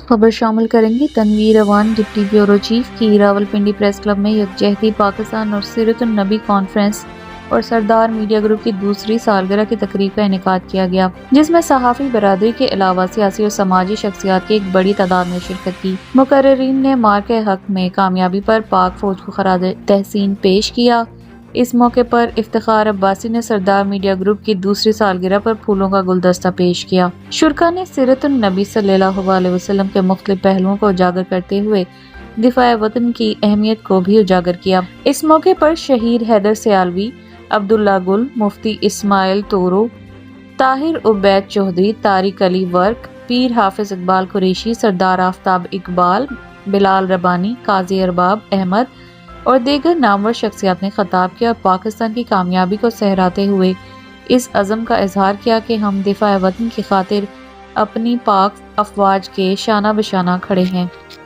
خبر شامل کریں گے Tanveer Awan deputy bureau chief کی راولپنڈی پریس کلب میں یکجہتی پاکستان اور سیرت النبی کانفرنس اور سردار میڈیا گروپ کی دوسری سالگرہ کی تقریب کا انعقاد کیا گیا، جس میں صحافی برادری کے علاوہ سیاسی اور سماجی شخصیات کی ایک بڑی تعداد نے شرکت کی۔ مقررین نے مارکہ حق میں کامیابی پر پاک فوج کو خراج تحسین پیش کیا۔ اس موقع پر افتخار عباسی نے سردار میڈیا گروپ کی دوسری سالگرہ پر پھولوں کا گلدستہ پیش کیا۔ شرکاء نے سیرت النبی صلی اللہ علیہ وسلم کے مختلف پہلوؤں کو اجاگر کرتے ہوئے دفاع وطن کی اہمیت کو بھی اجاگر کیا۔ اس موقع پر شہید حیدر سیالوی، عبداللہ گل، مفتی اسماعیل تورو، طاہر عبید چودھری، طارق علی ورک، پیر حافظ اقبال قریشی، سردار آفتاب اقبال، بلال ربانی، قاضی ارباب احمد اور دیگر نامور شخصیات نے خطاب کیا اور پاکستان کی کامیابی کو سہراتے ہوئے اس عزم کا اظہار کیا کہ ہم دفاع وطن کی خاطر اپنی پاک افواج کے شانہ بشانہ کھڑے ہیں۔